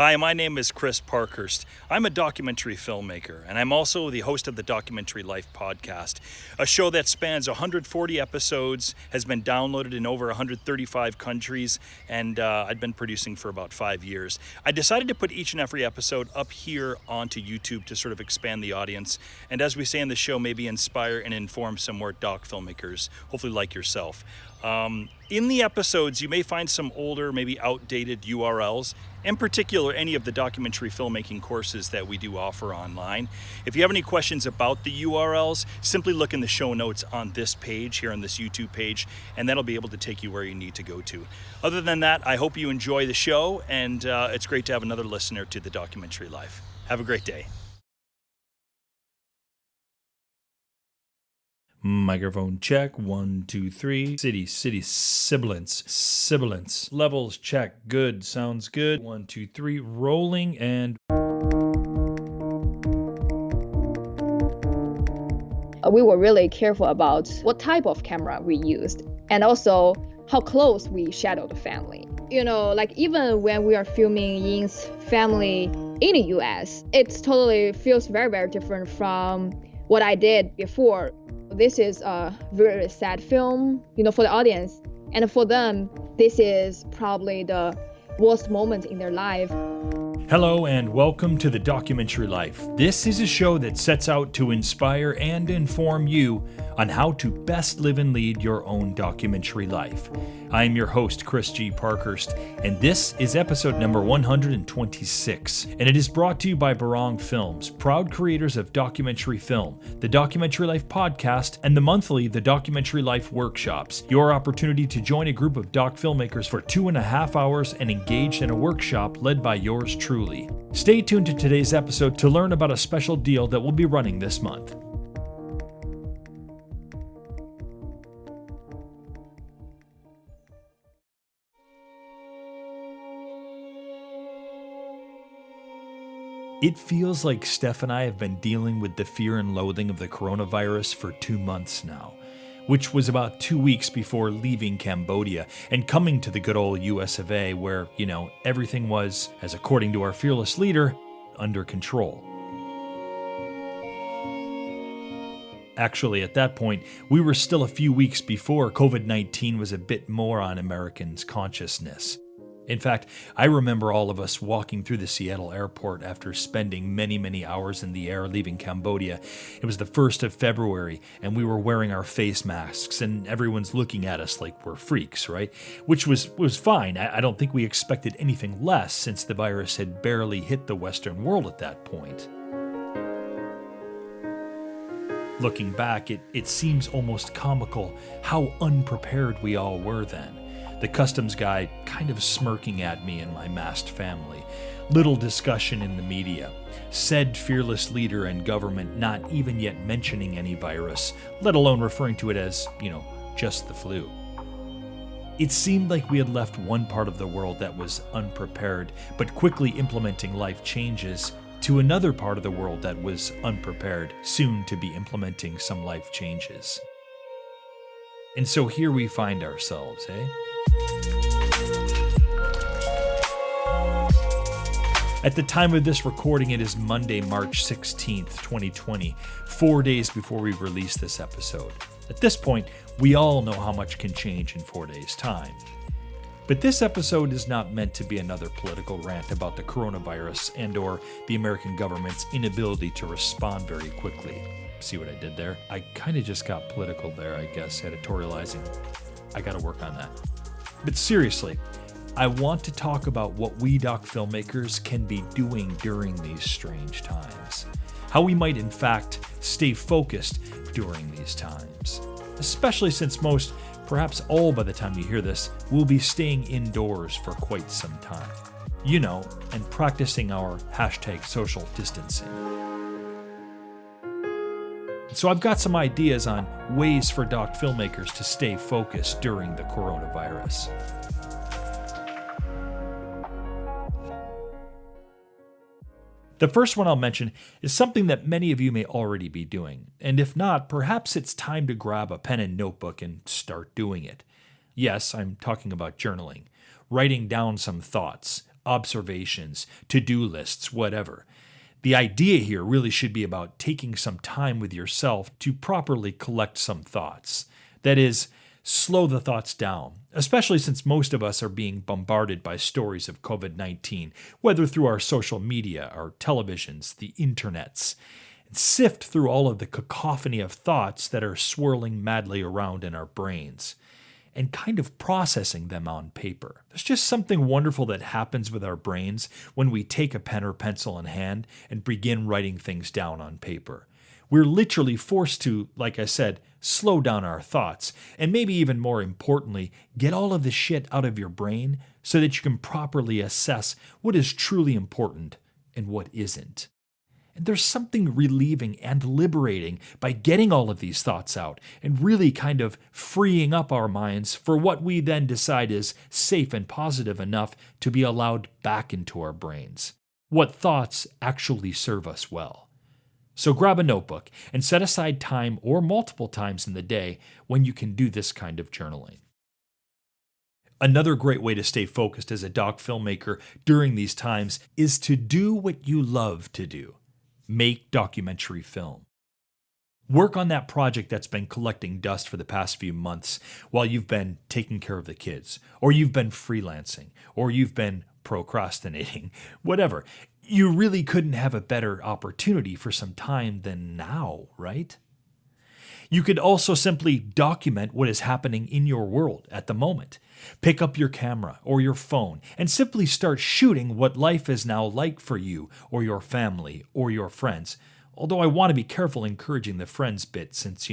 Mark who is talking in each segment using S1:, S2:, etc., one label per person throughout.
S1: Hi, my name is Chris Parkhurst. I'm a documentary filmmaker, and I'm also the host of the Documentary Life podcast, a show that spans 140 episodes, has been downloaded in over 135 countries, and I've been producing for about 5 years. I decided to put each and every episode up here onto YouTube to sort of expand the audience, and as we say in the show, maybe inspire and inform some more doc filmmakers, hopefully like yourself. In the episodes, you may find some older, maybe outdated URLs, in particular any of the documentary filmmaking courses that we do offer online. If you have any questions about the URLs, simply look in the show notes on this page, here on this YouTube page, and that'll be able to take you where you need to go to. Other than that, I hope you enjoy the show, and it's great to have another listener to the Documentary Life. Have a great day. Microphone check, 1, 2, 3. City, sibilance. Levels check, good, sounds good. 1, 2, 3, rolling and...
S2: We were really careful about what type of camera we used and also how close we shadowed the family. Like even when we are filming Ying's family in the US, it totally feels very, very different from what I did before. This is a very sad film, for the audience. And for them, this is probably the worst moment in their life.
S1: Hello and welcome to the Documentary Life. This is a show that sets out to inspire and inform you on how to best live and lead your own documentary life. I am your host, Chris G. Parkhurst, and this is episode number 126, and it is brought to you by Barong Films, proud creators of documentary film, the Documentary Life podcast, and the monthly The Documentary Life workshops, your opportunity to join a group of doc filmmakers for 2.5 hours and engage in a workshop led by yours truly. Stay tuned to today's episode to learn about a special deal that will be running this month. It feels like Steph and I have been dealing with the fear and loathing of the coronavirus for 2 months now, which was about 2 weeks before leaving Cambodia and coming to the good old US of A where, everything was, as according to our fearless leader, under control. Actually, at that point, we were still a few weeks before COVID-19 was a bit more on Americans' consciousness. In fact, I remember all of us walking through the Seattle airport after spending many, many hours in the air leaving Cambodia. It was the 1st of February, and we were wearing our face masks, and everyone's looking at us like we're freaks, right? Which was fine. I don't think we expected anything less since the virus had barely hit the Western world at that point. Looking back, it seems almost comical how unprepared we all were then. The customs guy kind of smirking at me and my masked family. Little discussion in the media. Said fearless leader and government not even yet mentioning any virus, let alone referring to it as, just the flu. It seemed like we had left one part of the world that was unprepared, but quickly implementing life changes, to another part of the world that was unprepared, soon to be implementing some life changes. And so here we find ourselves, eh? At the time of this recording, it is Monday, March 16th, 2020, 4 days before we release this episode. At this point, we all know how much can change in 4 days' time. But this episode is not meant to be another political rant about the coronavirus and or the American government's inability to respond very quickly. See what I did there? I kind of just got political there, I guess, editorializing. I gotta work on that. But seriously, I want to talk about what we doc filmmakers can be doing during these strange times. How we might, in fact, stay focused during these times. Especially since most, perhaps all by the time you hear this, will be staying indoors for quite some time. And practicing our #social distancing. So I've got some ideas on ways for doc filmmakers to stay focused during the coronavirus. The first one I'll mention is something that many of you may already be doing, and if not, perhaps it's time to grab a pen and notebook and start doing it. Yes, I'm talking about journaling, writing down some thoughts, observations, to-do lists, whatever. The idea here really should be about taking some time with yourself to properly collect some thoughts. That is, slow the thoughts down, especially since most of us are being bombarded by stories of COVID-19, whether through our social media, our televisions, the internets. And sift through all of the cacophony of thoughts that are swirling madly around in our brains, and kind of processing them on paper. There's just something wonderful that happens with our brains when we take a pen or pencil in hand and begin writing things down on paper. We're literally forced to, like I said, slow down our thoughts, and maybe even more importantly, get all of the shit out of your brain so that you can properly assess what is truly important and what isn't. And there's something relieving and liberating by getting all of these thoughts out and really kind of freeing up our minds for what we then decide is safe and positive enough to be allowed back into our brains. What thoughts actually serve us well. So grab a notebook and set aside time or multiple times in the day when you can do this kind of journaling. Another great way to stay focused as a doc filmmaker during these times is to do what you love to do. Make documentary film. Work on that project that's been collecting dust for the past few months while you've been taking care of the kids, or you've been freelancing, or you've been procrastinating, whatever. You really couldn't have a better opportunity for some time than now, right? You could also simply document what is happening in your world at the moment. Pick up your camera or your phone and simply start shooting what life is now like for you or your family or your friends. Although I want to be careful encouraging the friends bit since,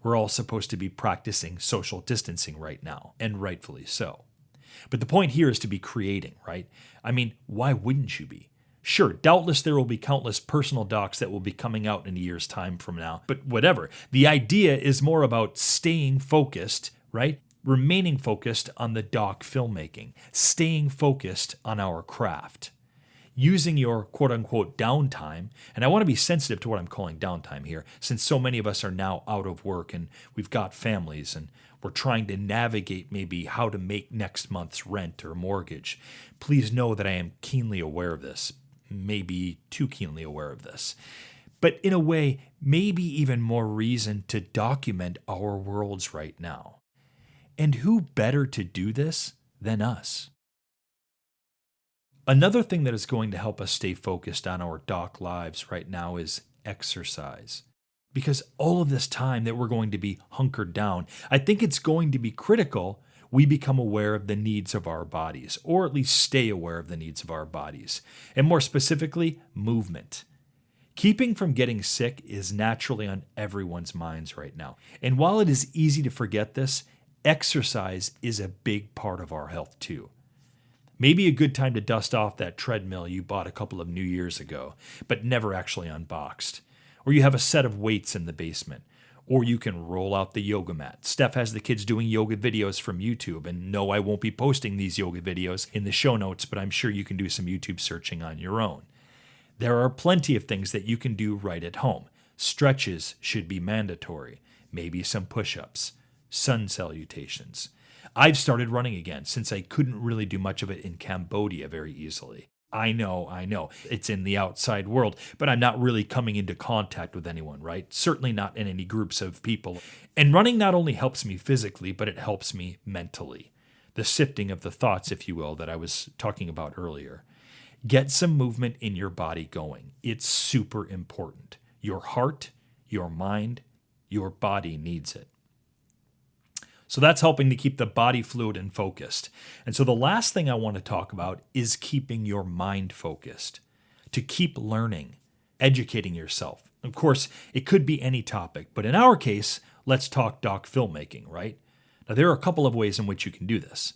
S1: we're all supposed to be practicing social distancing right now, and rightfully so. But the point here is to be creating, right? I mean, why wouldn't you be? Sure, doubtless there will be countless personal docs that will be coming out in a year's time from now, but whatever. The idea is more about staying focused, right? Remaining focused on the doc filmmaking, staying focused on our craft. Using your quote-unquote downtime, and I want to be sensitive to what I'm calling downtime here, since so many of us are now out of work and we've got families and we're trying to navigate maybe how to make next month's rent or mortgage. Please know that I am keenly aware of this. Maybe too keenly aware of this. But in a way, maybe even more reason to document our worlds right now. And who better to do this than us? Another thing that is going to help us stay focused on our doc lives right now is exercise. Because all of this time that we're going to be hunkered down, I think it's going to be critical we become aware of the needs of our bodies, or at least stay aware of the needs of our bodies, and more specifically, movement. Keeping from getting sick is naturally on everyone's minds right now. And while it is easy to forget this, exercise is a big part of our health too. Maybe a good time to dust off that treadmill you bought a couple of New Years ago, but never actually unboxed. Or you have a set of weights in the basement. Or you can roll out the yoga mat. Steph has the kids doing yoga videos from YouTube, and no, I won't be posting these yoga videos in the show notes, but I'm sure you can do some YouTube searching on your own. There are plenty of things that you can do right at home. Stretches should be mandatory. Maybe some push-ups. Sun salutations. I've started running again since I couldn't really do much of it in Cambodia very easily. I know. It's in the outside world, but I'm not really coming into contact with anyone, right? Certainly not in any groups of people. And running not only helps me physically, but it helps me mentally. The sifting of the thoughts, if you will, that I was talking about earlier. Get some movement in your body going. It's super important. Your heart, your mind, your body needs it. So that's helping to keep the body fluid and focused. And so the last thing I want to talk about is keeping your mind focused. To keep learning, educating yourself. Of course, it could be any topic, but in our case, let's talk doc filmmaking, right? Now, there are a couple of ways in which you can do this.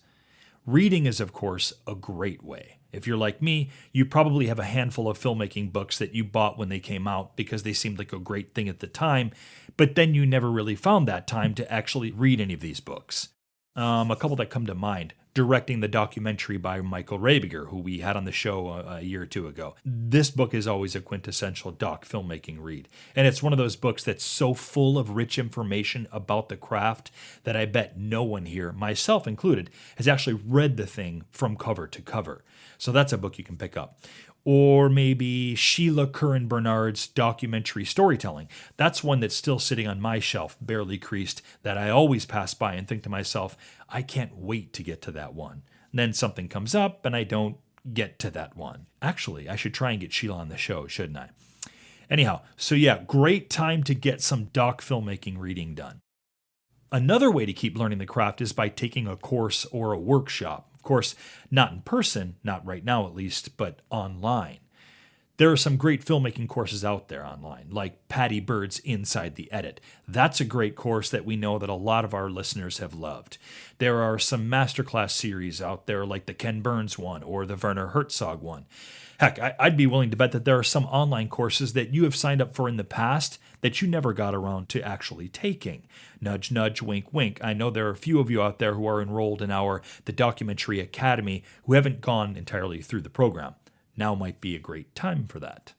S1: Reading is, of course, a great way. If you're like me, you probably have a handful of filmmaking books that you bought when they came out because they seemed like a great thing at the time, but then you never really found that time to actually read any of these books. A couple that come to mind, directing the documentary by Michael Rabiger, who we had on the show a year or two ago. This book is always a quintessential doc filmmaking read, and it's one of those books that's so full of rich information about the craft that I bet no one here, myself included, has actually read the thing from cover to cover. So that's a book you can pick up. Or maybe Sheila Curran Bernard's documentary storytelling. That's one that's still sitting on my shelf, barely creased, that I always pass by and think to myself, I can't wait to get to that one. And then something comes up and I don't get to that one. Actually, I should try and get Sheila on the show, shouldn't I? Anyhow, so yeah, great time to get some doc filmmaking reading done. Another way to keep learning the craft is by taking a course or a workshop. Of course, not in person, not right now at least, but online. There are some great filmmaking courses out there online, like Patty Bird's Inside the Edit. That's a great course that we know that a lot of our listeners have loved. There are some masterclass series out there like the Ken Burns one or the Werner Herzog one. Heck, I'd be willing to bet that there are some online courses that you have signed up for in the past that you never got around to actually taking. Nudge, nudge, wink, wink. I know there are a few of you out there who are enrolled in The Documentary Academy who haven't gone entirely through the program. Now might be a great time for that.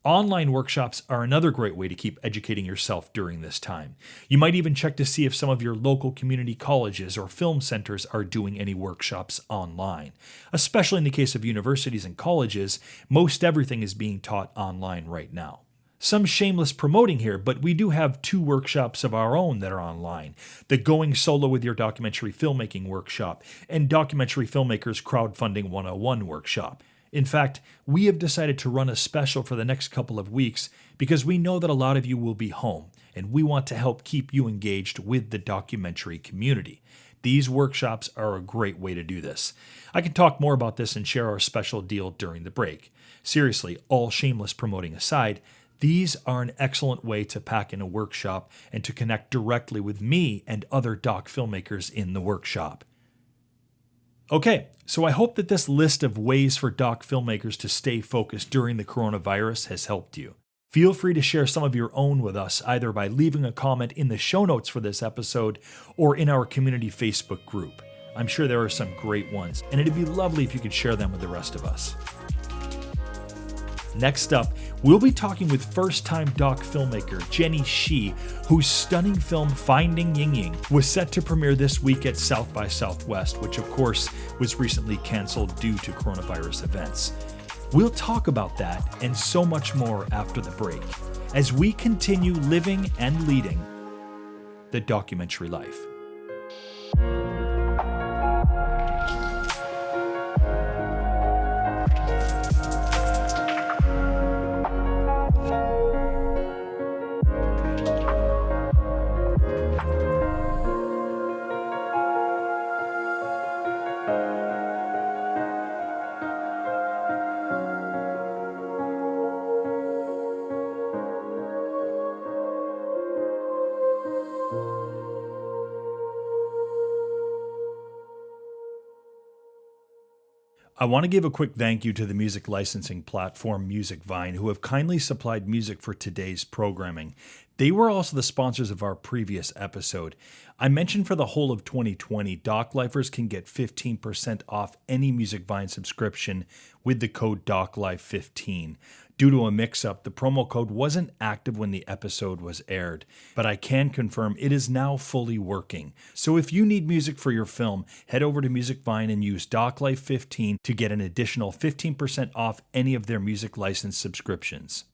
S1: Online workshops are another great way to keep educating yourself during this time. You might even check to see if some of your local community colleges or film centers are doing any workshops online. Especially in the case of universities and colleges, most everything is being taught online right now. Some shameless promoting here, but we do have 2 workshops of our own that are online. The Going Solo with Your Documentary Filmmaking workshop and Documentary Filmmakers Crowdfunding 101 workshop. In fact, we have decided to run a special for the next couple of weeks because we know that a lot of you will be home, and we want to help keep you engaged with the documentary community. These workshops are a great way to do this. I can talk more about this and share our special deal during the break. Seriously, all shameless promoting aside, these are an excellent way to pack in a workshop and to connect directly with me and other doc filmmakers in the workshop. Okay, so I hope that this list of ways for doc filmmakers to stay focused during the coronavirus has helped you. Feel free to share some of your own with us, either by leaving a comment in the show notes for this episode or in our community Facebook group. I'm sure there are some great ones, and it'd be lovely if you could share them with the rest of us. Next up, we'll be talking with first-time doc filmmaker Jenny Shi, whose stunning film Finding Yingying was set to premiere this week at South by Southwest, which of course was recently canceled due to coronavirus events. We'll talk about that and so much more after the break, as we continue living and leading the documentary life. I want to give a quick thank you to the music licensing platform MusicVine, who have kindly supplied music for today's programming. They were also the sponsors of our previous episode. I mentioned for the whole of 2020, Doc Lifers can get 15% off any MusicVine subscription with the code DocLife15. Due to a mix-up, the promo code wasn't active when the episode was aired, but I can confirm it is now fully working. So if you need music for your film, head over to MusicVine and use DocLife15 to get an additional 15% off any of their music license subscriptions.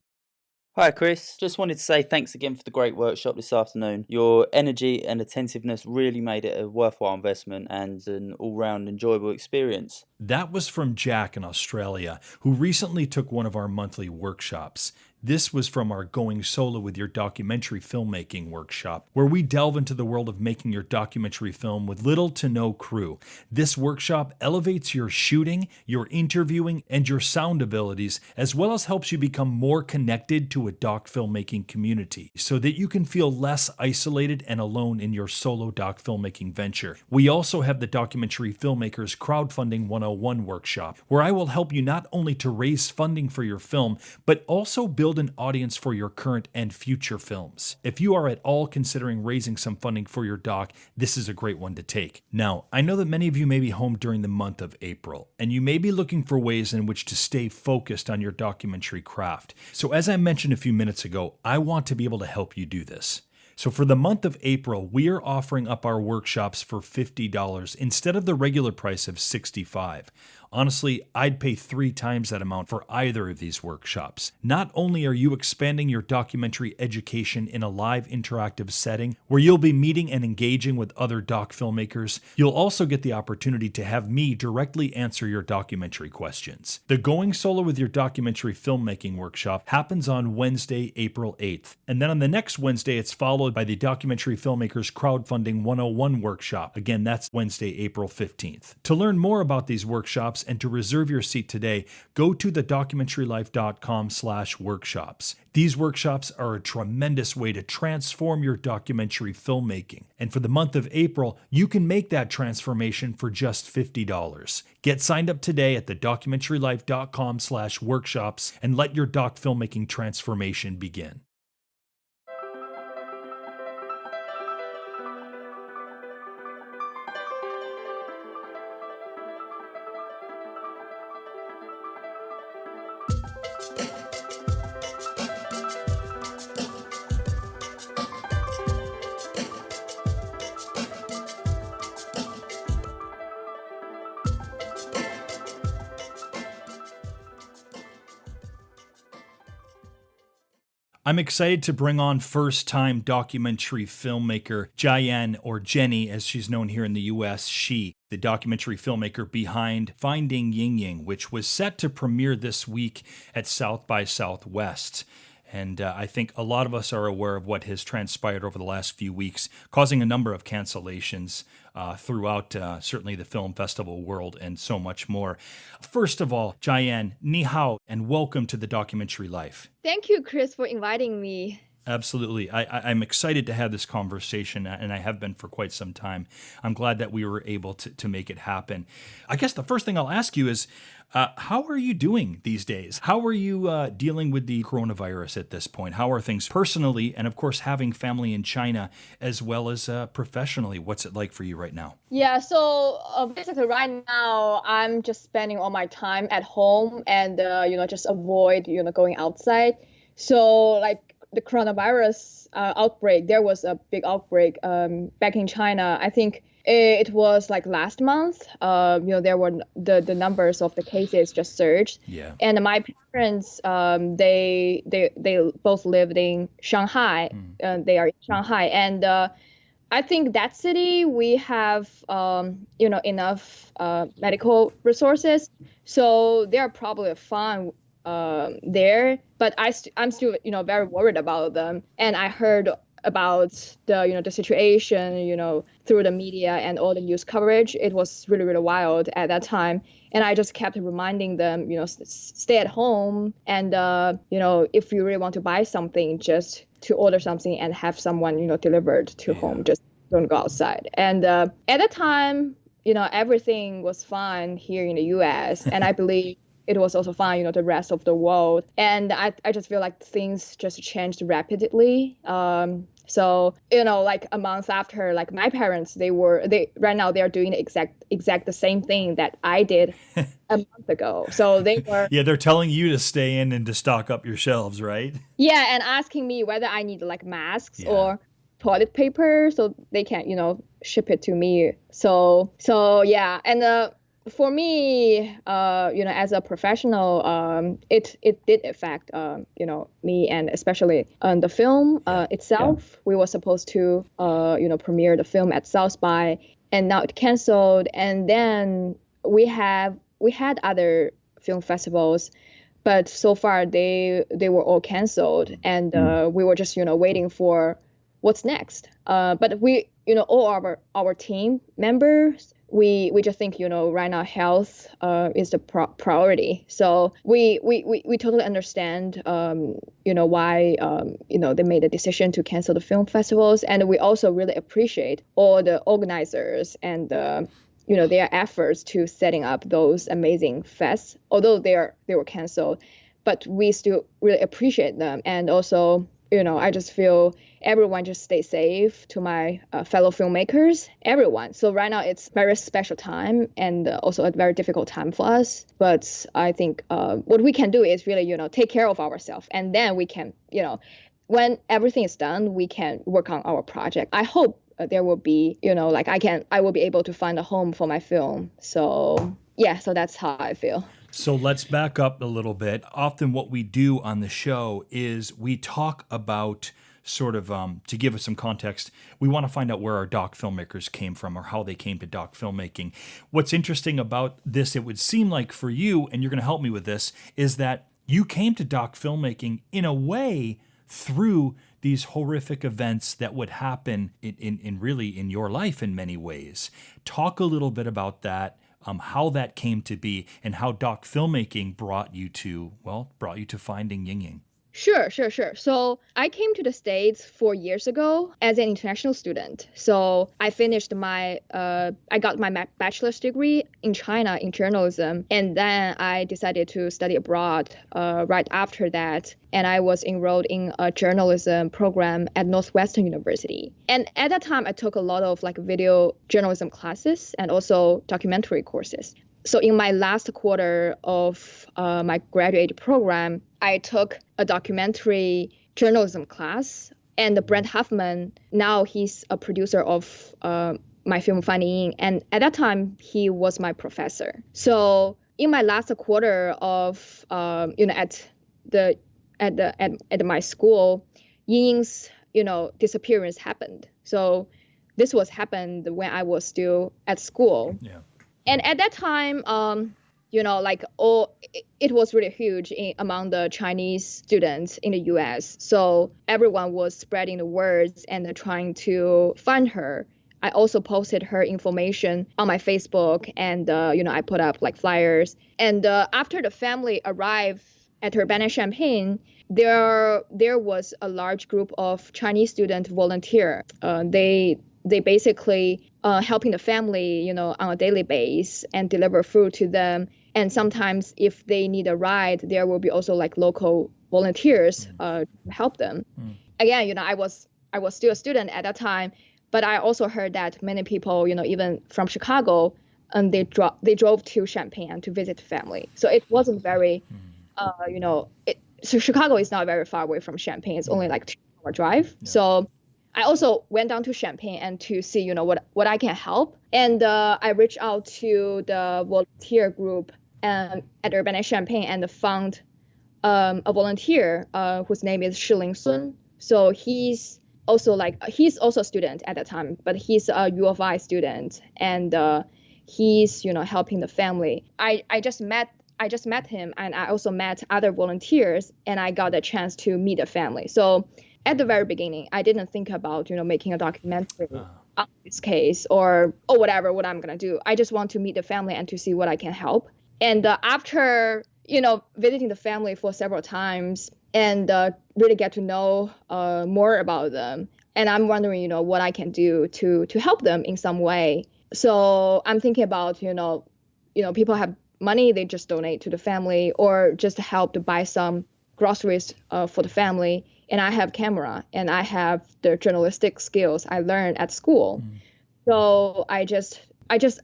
S3: Hi Chris, just wanted to say thanks again for the great workshop this afternoon. Your energy and attentiveness really made it a worthwhile investment and an all-round enjoyable experience.
S1: That was from Jack in Australia, who recently took one of our monthly workshops. This was from our Going Solo with Your Documentary Filmmaking workshop, where we delve into the world of making your documentary film with little to no crew. This workshop elevates your shooting, your interviewing, and your sound abilities, as well as helps you become more connected to a doc filmmaking community, so that you can feel less isolated and alone in your solo doc filmmaking venture. We also have the Documentary Filmmakers Crowdfunding 101 workshop, where I will help you not only to raise funding for your film, but also build build an audience for your current and future films. If you are at all considering raising some funding for your doc, this is a great one to take. Now, I know that many of you may be home during the month of April, and you may be looking for ways in which to stay focused on your documentary craft. So as I mentioned a few minutes ago, I want to be able to help you do this. So for the month of April, we are offering up our workshops for $50 instead of the regular price of $65. Honestly, I'd pay 3 times that amount for either of these workshops. Not only are you expanding your documentary education in a live interactive setting where you'll be meeting and engaging with other doc filmmakers, you'll also get the opportunity to have me directly answer your documentary questions. The Going Solo with Your Documentary Filmmaking workshop happens on Wednesday, April 8th. And then on the next Wednesday, it's followed by the Documentary Filmmakers Crowdfunding 101 workshop. Again, that's Wednesday, April 15th. To learn more about these workshops and to reserve your seat today, go to thedocumentarylife.com/workshops. These workshops are a tremendous way to transform your documentary filmmaking. And for the month of April, you can make that transformation for just $50. Get signed up today at thedocumentarylife.com/workshops and let your doc filmmaking transformation begin. I'm excited to bring on first-time documentary filmmaker Jiayan, or Jenny as she's known here in the US, Shi, the documentary filmmaker behind Finding Yingying, which was set to premiere this week at South by Southwest. And I think a lot of us are aware of what has transpired over the last few weeks, causing a number of cancellations throughout certainly the film festival world and so much more. First of all, Jiayan, ni hao, and welcome to the Documentary Life.
S2: Thank you, Chris, for inviting me.
S1: Absolutely. I'm excited to have this conversation, and I have been for quite some time. I'm glad that we were able to make it happen. I guess the first thing I'll ask you is, how are you doing these days? How are you dealing with the coronavirus at this point? How are things personally, and of course, having family in China, as well as professionally? What's it like for you right now?
S2: Yeah, so basically right now, I'm just spending all my time at home and, just avoid, going outside. So like, the coronavirus outbreak, there was a big outbreak back in China. I think it was like last month. There were the numbers of the cases just surged.
S1: Yeah.
S2: And my parents, they both lived in Shanghai. They are in Shanghai, and I think that city we have enough medical resources, so they are probably fine there, but I'm still very worried about them. And I heard about the situation through the media and all the news coverage. It was really, really wild at that time, and I just kept reminding them stay at home, and if you really want to buy something, just to order something and have someone delivered to home. Just don't go outside. And at the time everything was fine here in the US, and I believe it was also fine, the rest of the world. And I just feel like things just changed rapidly. So, like a month after, like my parents, right now they're doing the exact the same thing that I did a month ago. So they were.
S1: Yeah, they're telling you to stay in and to stock up your shelves, right?
S2: Yeah, and asking me whether I need like masks or toilet paper so they can, ship it to me. So yeah. And for me, as a professional, it did affect, me, and especially the film itself. Yeah. We were supposed to, premiere the film at South by, and now it canceled. And then we had other film festivals, but so far they were all canceled, and we were just, waiting for what's next. But we, all our team members, we just think right now health is the priority. So we totally understand why they made a decision to cancel the film festivals, and we also really appreciate all the organizers and their efforts to setting up those amazing fests, although they were canceled. but we still really appreciate them. And also, I just feel everyone just stay safe to my fellow filmmakers, everyone. So right now it's very special time and also a very difficult time for us. But I think what we can do is really, take care of ourselves. And then we can, when everything is done, we can work on our project. I hope there will be, I will be able to find a home for my film. So yeah, so that's how I feel.
S1: So let's back up a little bit. Often what we do on the show is we talk about sort of, to give us some context, we want to find out where our doc filmmakers came from or how they came to doc filmmaking. What's interesting about this, it would seem like for you, and you're going to help me with this, is that you came to doc filmmaking in a way through these horrific events that would happen in really in your life in many ways. Talk a little bit about that. How that came to be and how doc filmmaking brought you to finding Yingying.
S2: Sure. So I came to the States 4 years ago as an international student. So I finished I got my bachelor's degree in China in journalism. And then I decided to study abroad right after that. And I was enrolled in a journalism program at Northwestern University. And at that time, I took a lot of video journalism classes and also documentary courses. So in my last quarter of my graduate program, I took a documentary journalism class. And Brent Huffman, now he's a producer of my film Finding Ying. And at that time, he was my professor. So in my last quarter of, at my school, Yingying's, disappearance happened. So this happened when I was still at school.
S1: Yeah.
S2: And at that time, it was really huge among the Chinese students in the U.S. So everyone was spreading the words and trying to find her. I also posted her information on my Facebook, and I put up flyers. And after the family arrived at Urbana-Champaign, there was a large group of Chinese student volunteer. They basically helping the family, on a daily basis and deliver food to them. And sometimes if they need a ride, there will be also local volunteers to help them. Again, I was still a student at that time, but I also heard that many people, even from Chicago, and they drove to Champaign to visit the family. So it wasn't very, so Chicago is not very far away from Champaign. It's only 2-hour drive. Yeah. So I also went down to Champaign and to see, what I can help. And I reached out to the volunteer group at Urbana-Champaign and found a volunteer whose name is Shiling Sun. So he's also a student at that time, but he's a U of I student, and he's helping the family. I just met him, and I also met other volunteers, and I got a chance to meet the family. So at the very beginning, I didn't think about, making a documentary on this case or whatever, what I'm going to do. I just want to meet the family and to see what I can help. And after, visiting the family for several times and really get to know more about them, and I'm wondering, what I can do to help them in some way. So I'm thinking about, people have money, they just donate to the family or just help to buy some groceries for the family. And I have camera and I have the journalistic skills I learned at school. So I just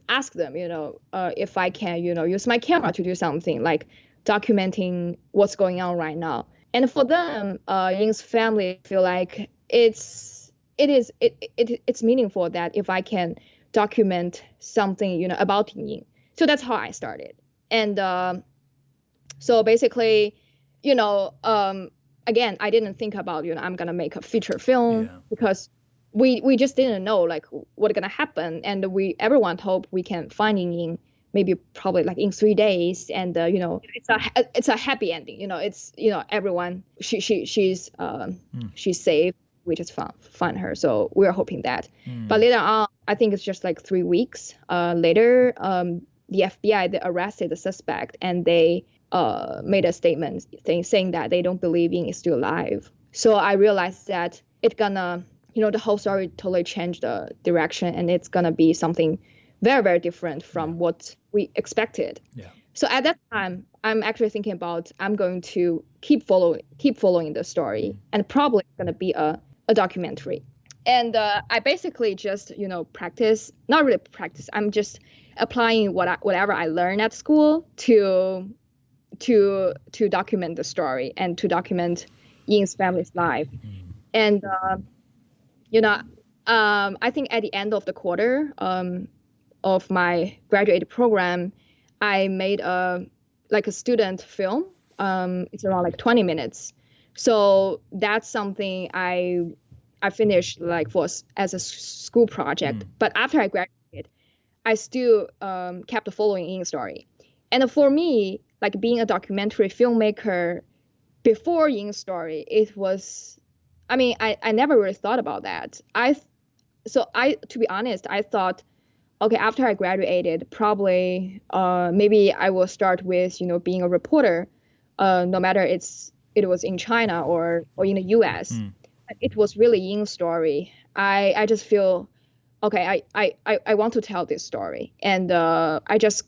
S2: asked them, if I can, use my camera to do something like documenting what's going on right now. And for them, Ying's family feel like it's meaningful that if I can document something, about Ying. So that's how I started. And so basically, again, I didn't think about, I'm going to make a feature film because we just didn't know what's going to happen. And everyone hoped we can find Ying maybe probably in 3 days. And, it's a happy ending, it's, everyone, she's safe. We just find her. So we're hoping that. But later on, I think it's just 3 weeks later, the FBI, they arrested the suspect and they made a statement saying that they don't believe Ying is still alive. So I realized that it's gonna, the whole story totally changed the direction, and it's gonna be something very, very different from what we expected. Yeah. So at that time, I'm actually thinking about I'm going to keep following the story, and probably going to be a documentary. And I basically just practice, not really practice. I'm just applying whatever I learned at school to document the story and to document Ying's family's life. And I think at the end of the quarter of my graduate program, I made a student film. It's around like 20 minutes. So that's something I finished as a school project. But after I graduated, I still kept following Ying's story. And for me, like being a documentary filmmaker before Ying's story, it was, I never really thought about that. To be honest, I thought, okay, after I graduated, probably maybe I will start with being a reporter, no matter it was in China or in the U.S. It was really Ying's story. I just feel, okay, I want to tell this story, and I just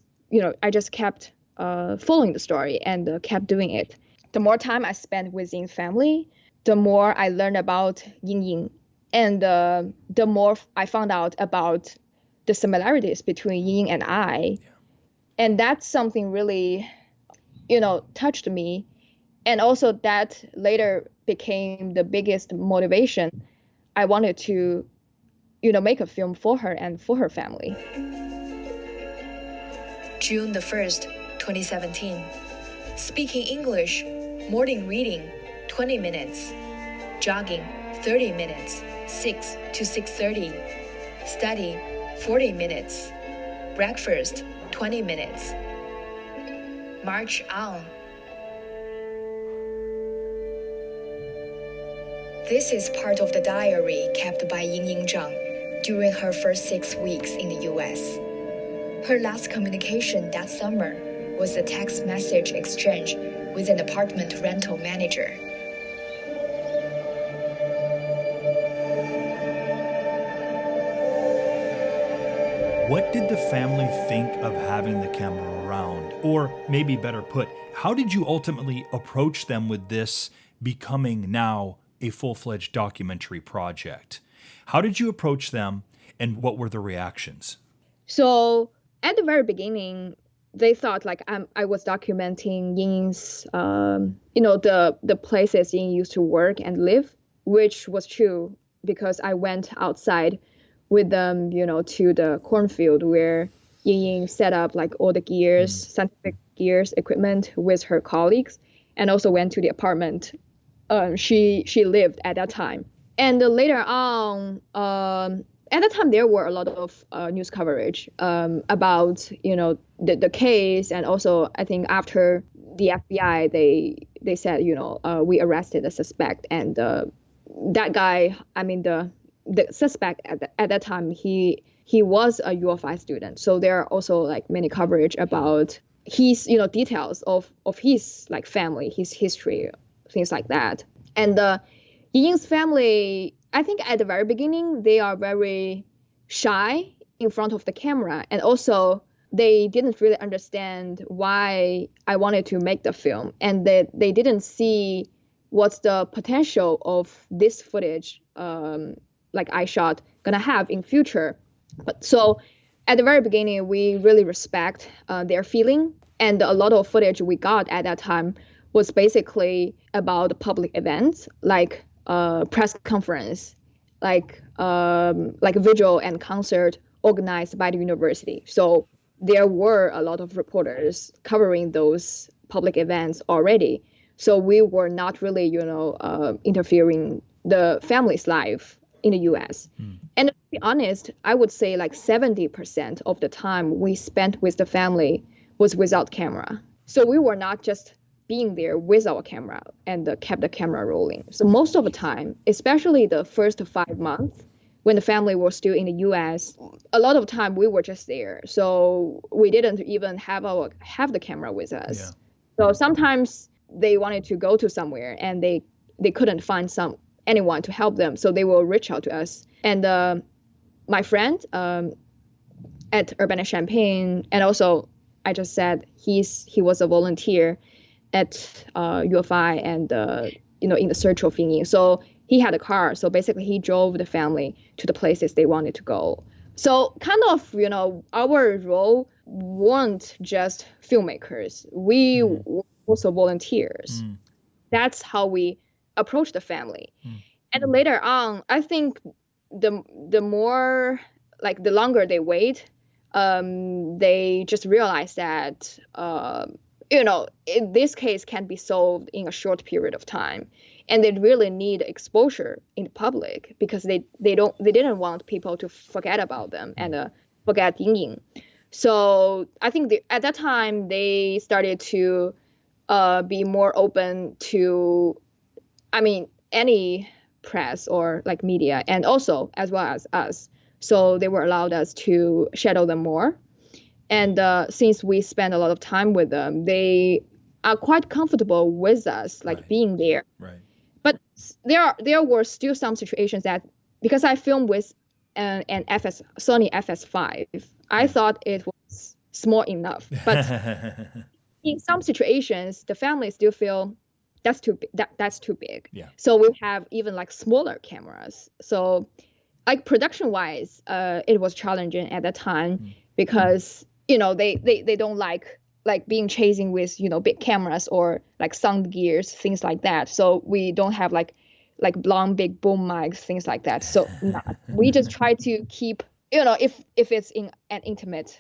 S2: kept following the story and kept doing it. The more time I spent with Ying's family, the more I learned about Yingying, and the more I found out about the similarities between Ying and I. Yeah. And that's something really, touched me. And also that later became the biggest motivation. I wanted to, make a film for her and for her family.
S4: June the 1st, 2017. Speaking English, morning reading, 20 minutes. Jogging, 30 minutes, 6 to 6:30. Study, 40 minutes. Breakfast, 20 minutes. March on. This is part of the diary kept by Yingying during her first 6 weeks in the US. Her last communication that summer was a text message exchange with an apartment rental manager.
S1: What did the family think of having the camera around? Or maybe better put, how did you ultimately approach them with this becoming now a full-fledged documentary project? How did you approach them, and what were the reactions?
S2: So at the very beginning, they thought I was documenting Ying's, the places Ying used to work and live, which was true because I went outside with them, to the cornfield where Ying set up all the gears, scientific gears, equipment with her colleagues, and also went to the apartment she lived at that time. And later on, at that time there were a lot of news coverage about the case, and also I think after the FBI they said we arrested the suspect, and that guy, the suspect at that time, he was a UFI student. So there are also many coverage about his details of his family, his history, things like that. And Ying's family, I think at the very beginning, they are very shy in front of the camera. And also they didn't really understand why I wanted to make the film. And they didn't see what's the potential of this footage I shot gonna have in future. But so at the very beginning, we really respect their feeling. And a lot of footage we got at that time was basically about public events, like press conference, like vigil and concert organized by the university. So there were a lot of reporters covering those public events already. So we were not really, interfering the family's life in the US. And to be honest, I would say 70% of the time we spent with the family was without camera. So we were not just being there with our camera and kept the camera rolling. So most of the time, especially the first 5 months when the family was still in the US, a lot of time we were just there. So we didn't even have the camera with us. Yeah. So sometimes they wanted to go to somewhere and they couldn't find anyone to help them, so they will reach out to us. And my friend at Urbana-Champaign, and also I just said he was a volunteer at UFI and in the search of Yingying. So he had a car. So basically, he drove the family to the places they wanted to go. So kind of, our role weren't just filmmakers. We were also volunteers. That's how we approach the family. And later on, I think the more, like, the longer they wait, they just realize that, in this case can be solved in a short period of time. And they really need exposure in the public because they didn't want people to forget about them and forget Yingying. So I think at that time they started to be more open to, any press or like media, and also as well as us. So they were allowed us to shadow them more. And since we spend a lot of time with them, they are quite comfortable with us, like being there.
S1: Right.
S2: But there were still some situations that, because I filmed with an Sony FS5, I thought it was small enough. But in some situations, the family still feel that's too big. Yeah. So we have even like smaller cameras. So like production wise, it was challenging at that time because they don't like being chasing with big cameras or like sound gears, things like that. So we don't have like long big boom mics, things like that. So we just try to keep, if it's in an intimate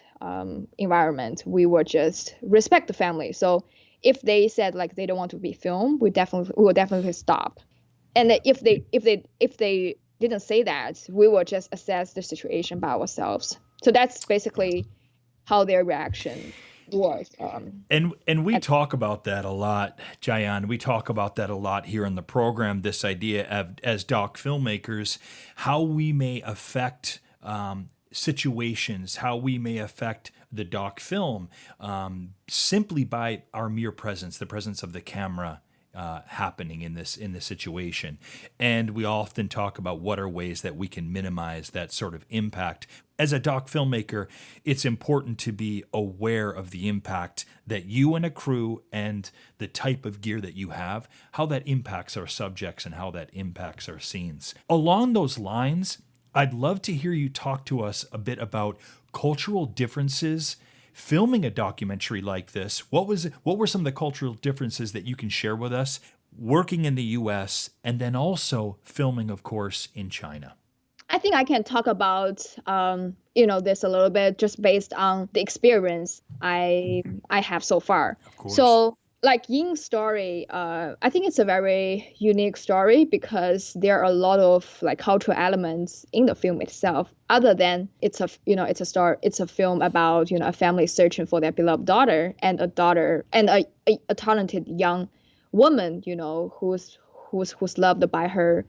S2: environment, we would just respect the family. So if they said like they don't want to be filmed, we will definitely stop. And if they didn't say that, we will just assess the situation by ourselves. So that's basically how their reaction was.
S1: And we talk about that a lot, Jiayan. We talk about that a lot here in the program, this idea of, as doc filmmakers, how we may affect situations, how we may affect the doc film simply by our mere presence, the presence of the camera happening in this situation. And we often talk about what are ways that we can minimize that sort of impact. As a doc filmmaker, it's important to be aware of the impact that you and a crew and the type of gear that you have, how that impacts our subjects and how that impacts our scenes. Along those lines, I'd love to hear you talk to us a bit about cultural differences filming a documentary like this. What were some of the cultural differences that you can share with us working in the US and then also filming, of course, in China?
S2: I think I can talk about this a little bit just based on the experience I have so far.
S1: Of course.
S2: So like Ying's story, I think it's a very unique story because there are a lot of like cultural elements in the film itself. Other than it's a film about a family searching for their beloved daughter and a talented young woman who's loved by her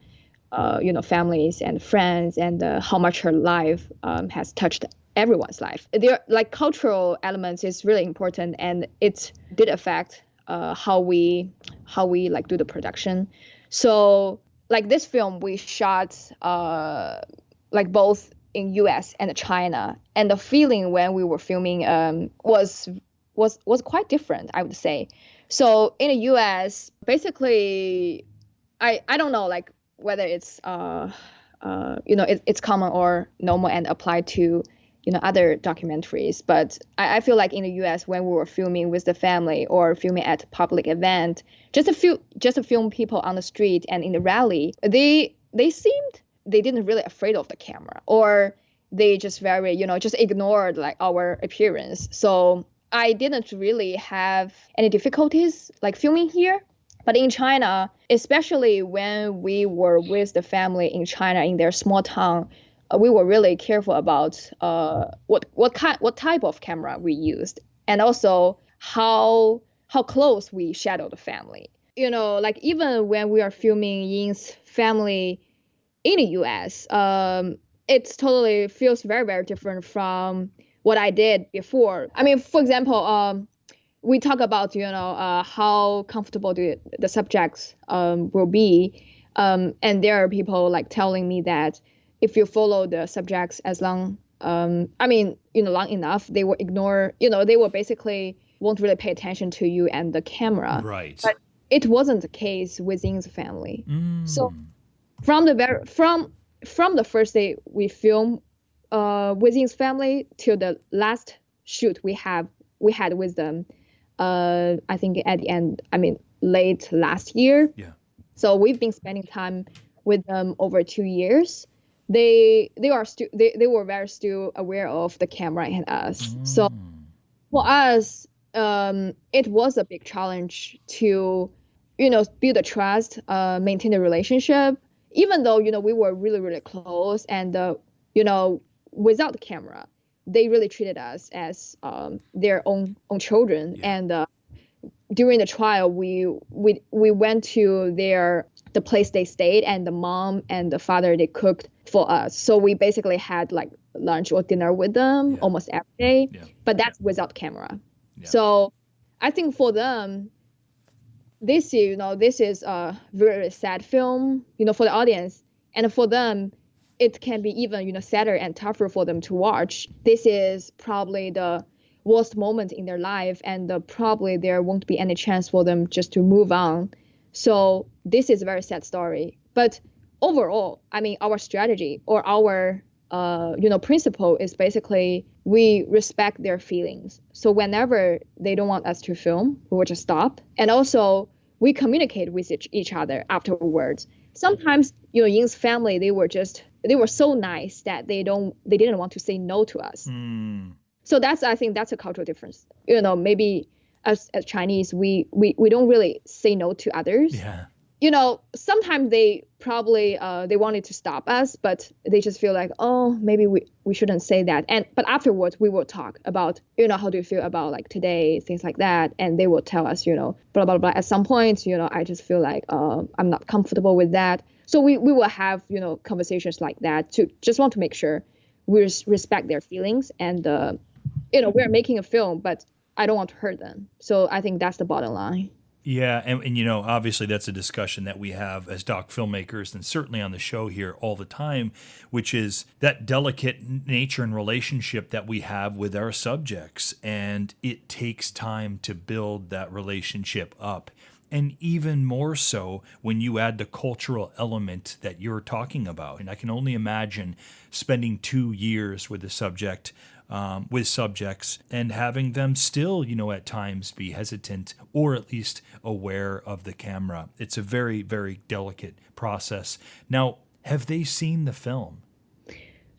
S2: families and friends, and how much her life has touched everyone's life. There like cultural elements is really important, and it did affect how we like do the production. So like this film we shot like both in US and China, and the feeling when we were filming was quite different, I would say. So in the US, basically I don't know like whether it's it's common or normal and applied to other documentaries, but I feel like in the US, when we were filming with the family or filming at a public event, just to film people on the street and in the rally, they seemed they didn't really afraid of the camera, or they just very just ignored like our appearance. So I didn't really have any difficulties like filming here. But in China, especially when we were with the family in China in their small town, we were really careful about what type of camera we used, and also how close we shadow the family. Like even when we are filming Ying's family in the US, it totally feels very, very different from what I did before. I mean, for example, we talk about how comfortable the subjects will be, and there are people like telling me that if you follow the subjects as long long enough, they will ignore, they will basically won't really pay attention to you and the camera.
S1: Right.
S2: But it wasn't the case with Ying's family. So from the first day we filmed with Ying's family till the last shoot we had with them, I think at the end, late last year.
S1: Yeah.
S2: So we've been spending time with them over 2 years. They were very still aware of the camera and us. So for us, it was a big challenge to, build a trust, maintain the relationship, even though, we were really, really close and, without the camera, they really treated us as their own children. Yeah. And during the trial, we went to the place they stayed, and the mom and the father, they cooked for us. So we basically had like lunch or dinner with them almost every day, but that's without camera. Yeah. So I think for them, this is a very sad film, for the audience, and for them, it can be even, sadder and tougher for them to watch. This is probably the worst moment in their life, and probably there won't be any chance for them just to move on. So this is a very sad story. But overall, our strategy or our principle is basically we respect their feelings. So whenever they don't want us to film, we will just stop. And also we communicate with each other afterwards. Sometimes, Ying's family, they were so nice that they didn't want to say no to us. So I think that's a cultural difference. Maybe as Chinese, we don't really say no to others. Yeah. Sometimes they probably they wanted to stop us, but they just feel like, oh, maybe we shouldn't say that. But afterwards we will talk about, how do you feel about like today, things like that, and they will tell us, blah blah blah. At some point, I just feel like I'm not comfortable with that. So we will have conversations like that to just want to make sure we respect their feelings, and we're making a film, but I don't want to hurt them. So I think that's the bottom line.
S1: Yeah, and obviously that's a discussion that we have as doc filmmakers, and certainly on the show here all the time, which is that delicate nature and relationship that we have with our subjects, and it takes time to build that relationship up. And even more so when you add the cultural element that you're talking about. And I can only imagine spending 2 years with the subject, with subjects, and having them still, at times be hesitant or at least aware of the camera. It's a very, very delicate process. Now, have they seen the film?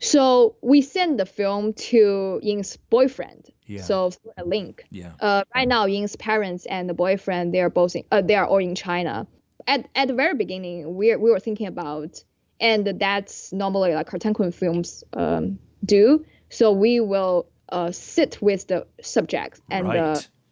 S2: So we sent the film to Ying's boyfriend. Yeah. So through a link. Yeah. Right now, Ying's parents and the boyfriend, they are all in China. At the very beginning, we were thinking about, and that's normally like cartoon films do. So we will sit with the subjects and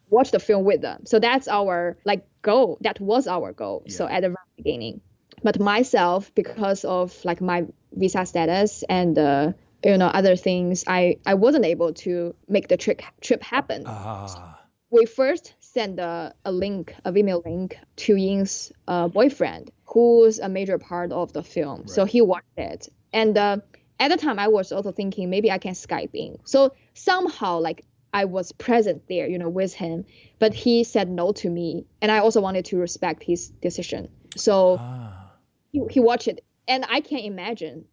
S2: watch the film with them. So that's our goal. That was our goal. Yeah. So at the very beginning. But myself, because of like my visa status and other things, I wasn't able to make the trip happen. So we first sent a Vimeo link to Ying's boyfriend, who's a major part of the film. Right. So he watched it, and at the time I was also thinking maybe I can Skype in. So somehow I was present there, with him, but he said no to me, and I also wanted to respect his decision. So he watched it, and I can't imagine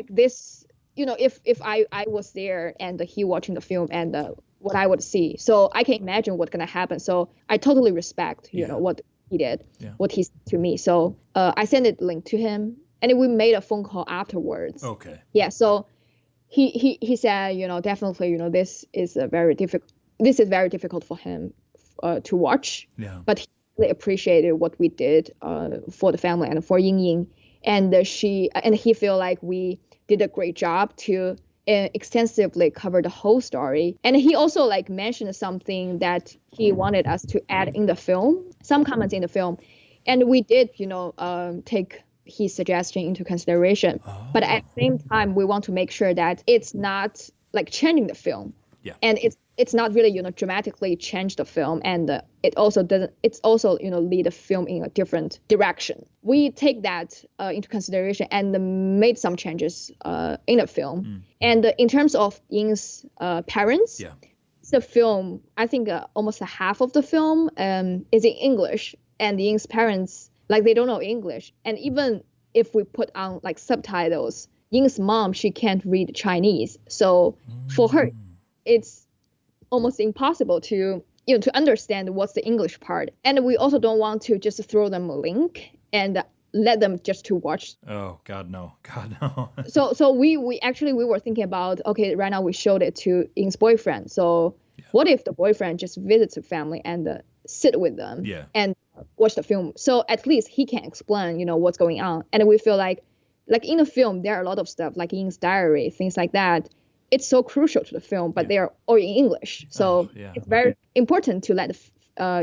S2: this, if I was there and he watching the film and what I would see. So I can imagine what's gonna happen. So I totally respect, what he did, what he said to me. So I sent a link to him, and we made a phone call afterwards. Okay. Yeah. So he said, definitely, this is very difficult for him to watch. Yeah. But he really appreciated what we did for the family and for Yingying, and he feel like we did a great job to extensively cover the whole story. And he also mentioned something that he wanted us to add in the film, some comments in the film, and we did take his suggestion into consideration. But at the same time, we want to make sure that it's not changing the film. Yeah. And it's it's not really, dramatically change the film, and it also doesn't. It's also, lead the film in a different direction. We take that into consideration and made some changes in the film. And in terms of Ying's parents, the film, I think almost a half of the film is in English, and Ying's parents, like, they don't know English, and even if we put on like subtitles, Ying's mom, she can't read Chinese, so for her, it's almost impossible to understand what's the English part. And we also don't want to just throw them a link and let them just to watch.
S1: Oh, God, no. God, no.
S2: So we were thinking about, okay, right now we showed it to Ying's boyfriend. So what if the boyfriend just visits the family and sit with them and watch the film? So at least he can explain, what's going on. And we feel like in the film, there are a lot of stuff like Ying's diary, things like that. It's so crucial to the film, but they are all in English. So it's very important to let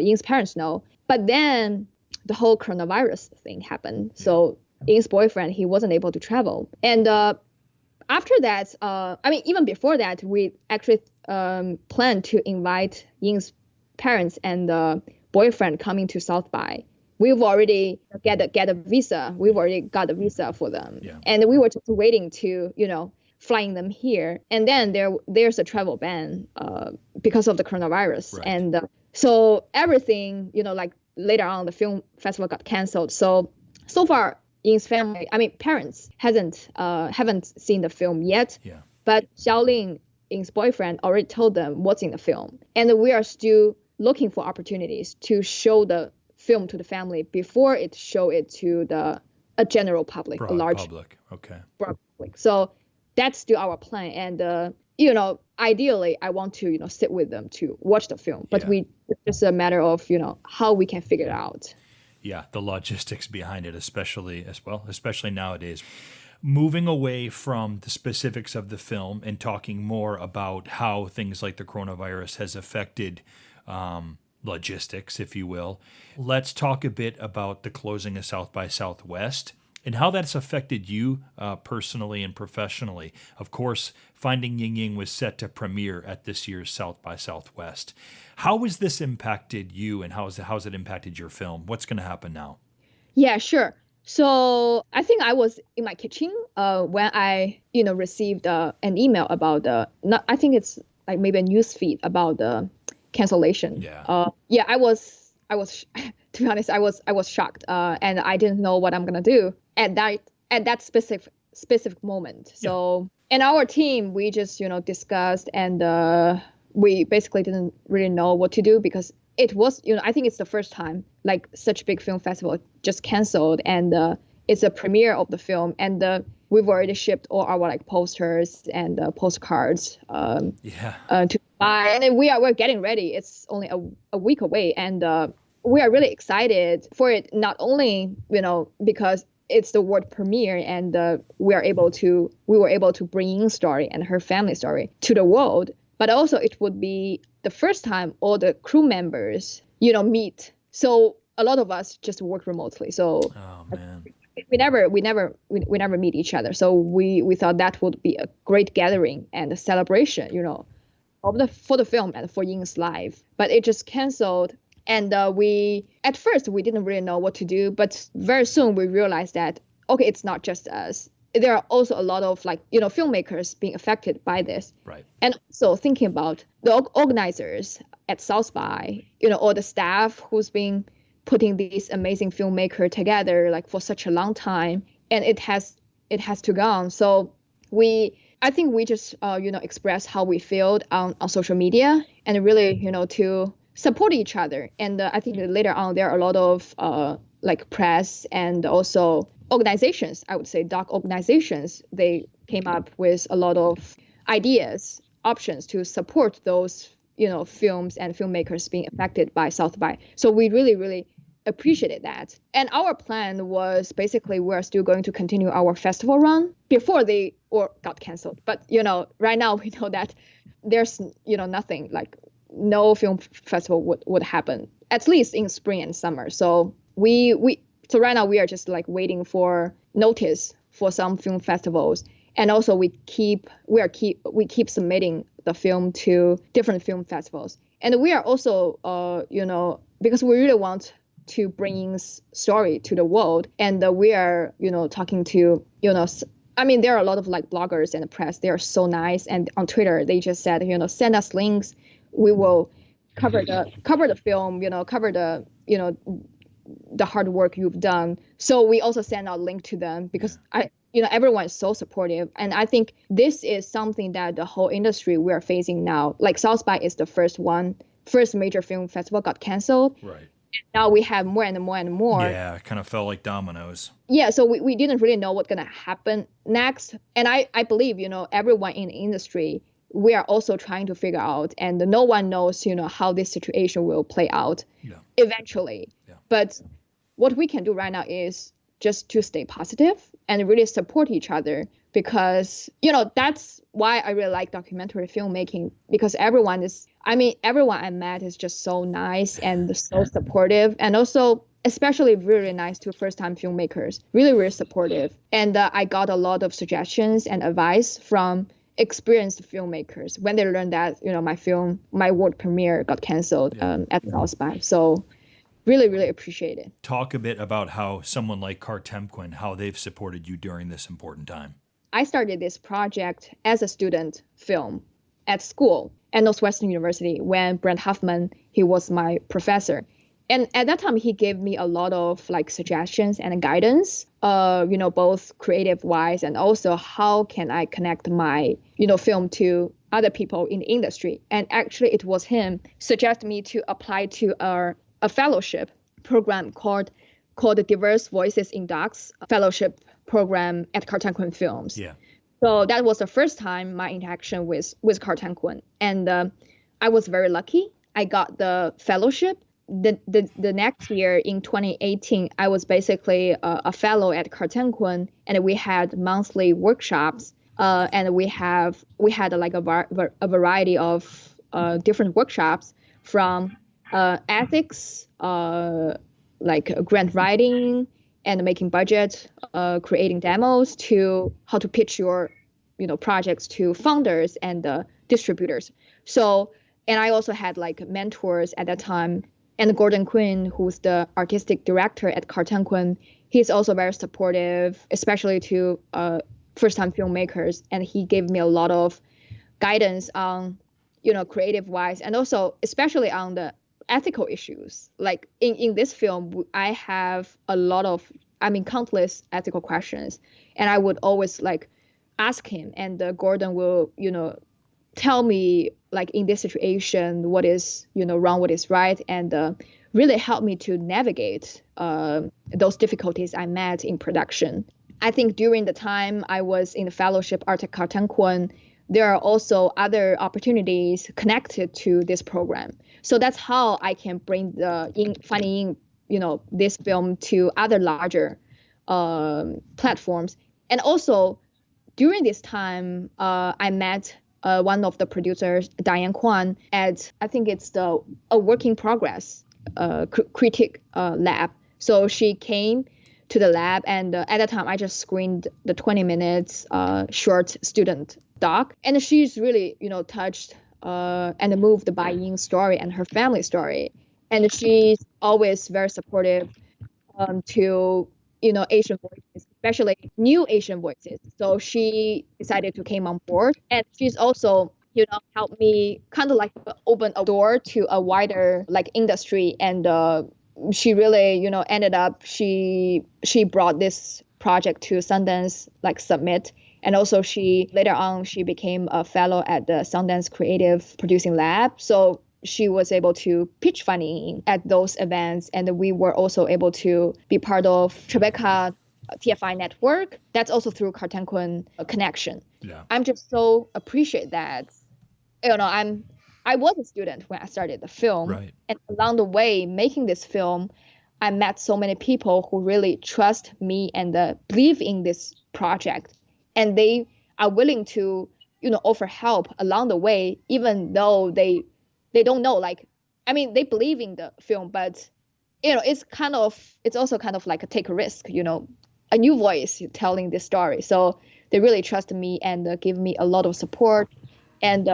S2: Ying's parents know. But then the whole coronavirus thing happened. So Ying's boyfriend, he wasn't able to travel. And after that, even before that, we actually planned to invite Ying's parents and boyfriend coming to South by. We've already get a visa. We've already got a visa for them. And we were just waiting to, flying them here. And then there's a travel ban because of the coronavirus. Right. And so everything, like later on, the film festival got canceled. So far, Ying's family, parents haven't seen the film yet. But Xiaoling, Ying's boyfriend, already told them what's in the film. And we are still looking for opportunities to show the film to the family before it show it to a general public,
S1: broad
S2: a large
S1: public. Okay.
S2: Broad public. So that's still our plan. And, ideally, I want to, sit with them to watch the film. But it's just a matter of, how we can figure it out.
S1: Yeah, the logistics behind it, especially nowadays. Moving away from the specifics of the film and talking more about how things like the coronavirus has affected logistics, if you will, let's talk a bit about the closing of South by Southwest and how that's affected you personally and professionally. Of course, Finding Yingying was set to premiere at this year's South by Southwest. How has this impacted you, and how has it impacted your film? What's going to happen now?
S2: Yeah, sure. So I think I was in my kitchen when I, received an email about I think it's like maybe a news feed about the cancellation. I was to be honest, I was shocked, and I didn't know what I'm gonna do at that specific moment. So in our team, we just discussed, and we basically didn't really know what to do, because it was I think it's the first time like such big film festival just canceled, and it's a premiere of the film, and we've already shipped all our like posters and postcards to buy, and we're getting ready. It's only a week away, and we are really excited for it, not only because it's the world premiere, and we were able to bring Ying's story and her family story to the world, but also it would be the first time all the crew members meet. So a lot of us just work remotely, so we never meet each other. So we thought that would be a great gathering and a celebration for the film and for Ying's life. But it just canceled. And at first we didn't really know what to do, but very soon we realized that, okay, it's not just us. There are also a lot of filmmakers being affected by this.
S1: Right. And
S2: so thinking about the organizers at South by, all the staff who's been putting these amazing filmmaker together like for such a long time, and it has to go on. So I think we just express how we feel on social media, and really to support each other. And I think later on there are a lot of press and also organizations, I would say doc organizations. They came up with a lot of ideas, options to support those films and filmmakers being affected by South by. So we really, really appreciated that. And our plan was basically we're still going to continue our festival run before they got canceled. But right now we know that there's nothing, like no film festival would happen, at least in spring and summer. So so right now we are just like waiting for notice for some film festivals, and also we keep submitting the film to different film festivals. And we are also, because we really want to bring story to the world, and we are, talking to, there are a lot of like bloggers and the press. They are so nice, and on Twitter they just said, send us links. We will cover the film, cover the, the hard work you've done. So we also send out link to them because everyone is so supportive. And I think this is something that the whole industry we are facing now. Like South by is the first major film festival got canceled.
S1: Right.
S2: Now we have more and more and more.
S1: Yeah, it kind of fell like dominoes.
S2: Yeah, so we didn't really know what's going to happen next. And I believe, everyone in the industry, we are also trying to figure out, and no one knows, how this situation will play out eventually. Yeah. But what we can do right now is just to stay positive and really support each other, because, that's why I really like documentary filmmaking, because everyone I met is just so nice and so supportive, and also especially really nice to first-time filmmakers, really, really supportive. And I got a lot of suggestions and advice from experienced filmmakers when they learned that, my world premiere got canceled at South by. So really, really appreciate it.
S1: Talk a bit about how someone like Kartemquin, how they've supported you during this important time.
S2: I started this project as a student film at school at Northwestern University when Brent Huffman, he was my professor. And at that time, he gave me a lot of like suggestions and guidance, both creative wise, and also how can I connect my, film to other people in the industry. And actually, it was him suggested me to apply to a fellowship program called the Diverse Voices in Docs Fellowship program at Kartemquin Films. Yeah. So that was the first time my interaction with Kartemquin. And I was very lucky. I got the fellowship. The next year in 2018, I was basically a fellow at Kartemquin, and we had monthly workshops, and we had like a variety of different workshops from ethics, like grant writing and making budget, creating demos, to how to pitch your projects to founders and distributors. So, and I also had like mentors at that time. And Gordon Quinn, who's the artistic director at Kartemquin, he's also very supportive, especially to first-time filmmakers. And he gave me a lot of guidance on, creative-wise, and also especially on the ethical issues. Like in this film, I have a lot of, countless ethical questions. And I would always like ask him, and Gordon will, tell me, like, in this situation, what is, wrong, what is right, and really help me to navigate those difficulties I met in production. I think during the time I was in the fellowship at Kartemquin, there are also other opportunities connected to this program. So that's how I can bring finding, this film to other larger platforms. And also, during this time, I met one of the producers, Diane Kwan, at, I think it's a work in progress critique lab. So she came to the lab, and at that time I just screened the 20 minutes short student doc, and she's really touched and moved by Ying's story and her family story, and she's always very supportive to Asian voices, especially new Asian voices. So she decided to came on board, and she's also, helped me kind of like open a door to a wider like industry. And she really, ended up, she brought this project to Sundance like Summit. And also later on, she became a fellow at the Sundance Creative Producing Lab. So she was able to pitch funding at those events, and we were also able to be part of Tribeca TFI network. That's also through Kartemquin connection. Yeah. I'm just so appreciate that. I was a student when I started the film, right. And along the way making this film, I met so many people who really trust me and believe in this project, and they are willing to offer help along the way, even though they don't know, like, they believe in the film, but, it's also kind of like a take a risk, a new voice telling this story. So they really trust me and give me a lot of support. And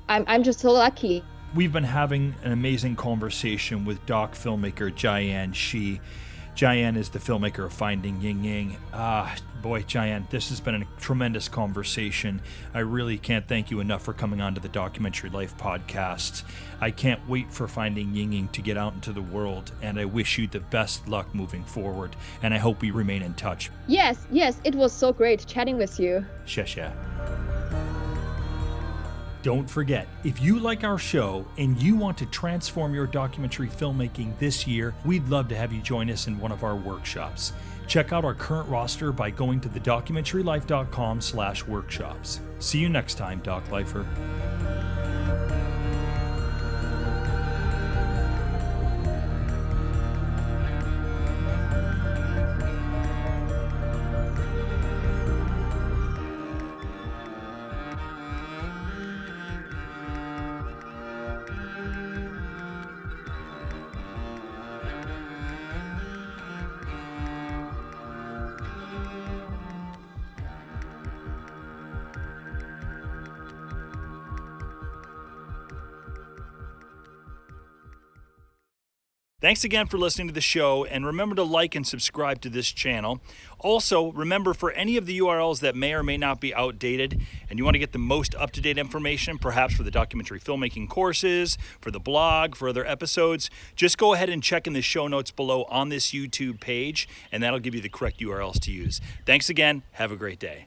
S2: I'm just so lucky.
S1: We've been having an amazing conversation with doc filmmaker Jiayan Shi. Jiayan is the filmmaker of Finding Yingying. Boy, Jiayan, this has been a tremendous conversation. I really can't thank you enough for coming on to the Documentary Life podcast. I can't wait for Finding Yingying to get out into the world, and I wish you the best luck moving forward, and I hope we remain in touch.
S2: Yes, it was so great chatting with you.
S1: Xie. Don't forget, if you like our show and you want to transform your documentary filmmaking this year, we'd love to have you join us in one of our workshops. Check out our current roster by going to thedocumentarylife.com/workshops. See you next time, Doc Lifer. Thanks again for listening to the show, and remember to like and subscribe to this channel. Also, remember, for any of the URLs that may or may not be outdated and you want to get the most up-to-date information, perhaps for the documentary filmmaking courses, for the blog, for other episodes, just go ahead and check in the show notes below on this YouTube page, and that'll give you the correct URLs to use. Thanks again. Have a great day.